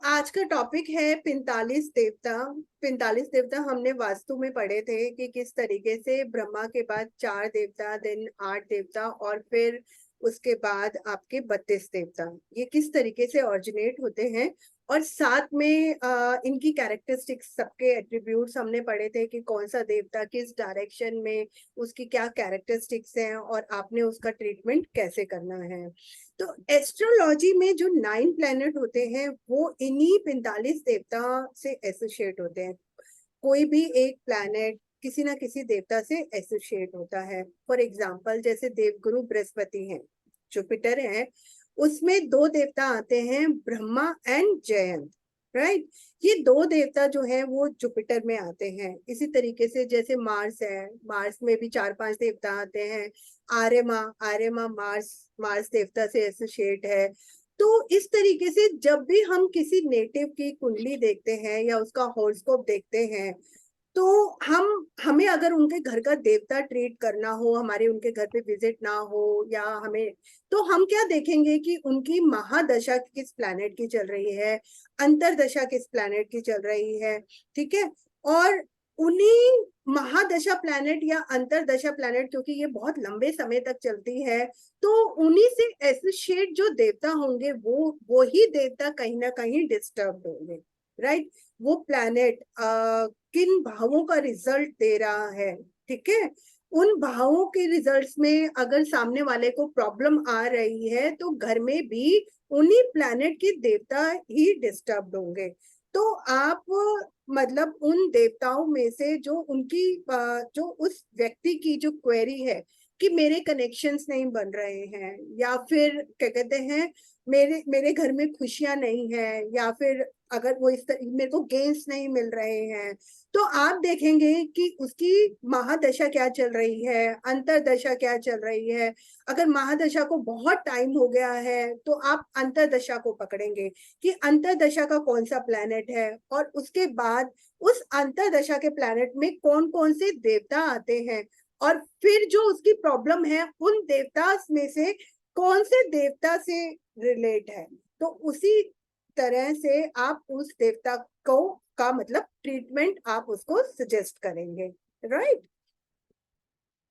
आज का टॉपिक है 45 देवता। 45 देवता हमने वास्तु में पढ़े थे कि किस तरीके से ब्रह्मा के बाद 4 देवता, देन 8 देवता और फिर उसके बाद आपके 32 देवता, ये किस तरीके से ऑरिजिनेट होते हैं। और साथ में इनकी कैरेक्टरिस्टिक्स, सबके एट्रीब्यूट्स हमने पढ़े थे कि कौन सा देवता किस डायरेक्शन में, उसकी क्या कैरेक्टरिस्टिक्स हैं और आपने उसका ट्रीटमेंट कैसे करना है। तो एस्ट्रोलॉजी में जो 9 प्लैनेट होते हैं वो इन्हीं 45 देवता से एसोसिएट होते हैं। कोई भी एक प्लैनेट किसी ना किसी देवता से एसोसिएट होता है। फॉर एग्जाम्पल, जैसे देवगुरु बृहस्पति हैं, जुपिटर है, उसमें 2 देवता आते हैं, ब्रह्मा एंड जयंत। राइट, ये 2 देवता जो है वो जुपिटर में आते हैं। इसी तरीके से जैसे मार्स है, मार्स में भी 4-5 देवता आते हैं। आर्यमा, आर्यमा मार्स, मार्स देवता से एसोसिएट है। तो इस तरीके से जब भी हम किसी नेटिव की कुंडली देखते हैं या उसका हॉरोस्कोप देखते हैं, तो हमें अगर उनके घर का देवता ट्रीट करना हो, हमारे उनके घर पे विजिट ना हो या हमें, तो हम क्या देखेंगे कि उनकी महादशा किस प्लैनेट की चल रही है, अंतरदशा किस प्लैनेट की चल रही है। ठीक है, और उन्हीं महादशा प्लैनेट या अंतरदशा प्लैनेट, क्योंकि ये बहुत लंबे समय तक चलती है, तो उन्हीं से एसोसिएट जो देवता होंगे वो ही देवता कहीं ना कहीं डिस्टर्ब होंगे। राइट, वो प्लैनेट किन भावों का रिजल्ट दे रहा है, ठीक है, उन भावों के रिजल्ट्स में अगर सामने वाले को प्रॉब्लम आ रही है तो घर में भी उन्हीं प्लैनेट के देवता ही डिस्टर्ब होंगे। तो आप मतलब उन देवताओं में से जो उनकी जो उस व्यक्ति की जो क्वेरी है कि मेरे कनेक्शंस नहीं बन रहे हैं, या फिर क्या कहते हैं, मेरे मेरे घर में खुशियां नहीं है, या फिर अगर वो इस मेरे को गेन्स नहीं मिल रहे हैं, तो आप देखेंगे कि उसकी महादशा क्या चल रही है, अंतरदशा क्या चल रही है। अगर महादशा को बहुत टाइम हो गया है तो आप अंतरदशा को पकड़ेंगे कि अंतरदशा का कौन सा प्लैनेट है, और उसके बाद उस अंतरदशा के प्लैनेट में कौन कौन से देवता आते हैं, और फिर जो उसकी प्रॉब्लम है उन देवता में से कौन से देवता से रिलेट है। तो उसी तरह से आप उस देवता को का मतलब ट्रीटमेंट आप उसको सजेस्ट करेंगे। राइट।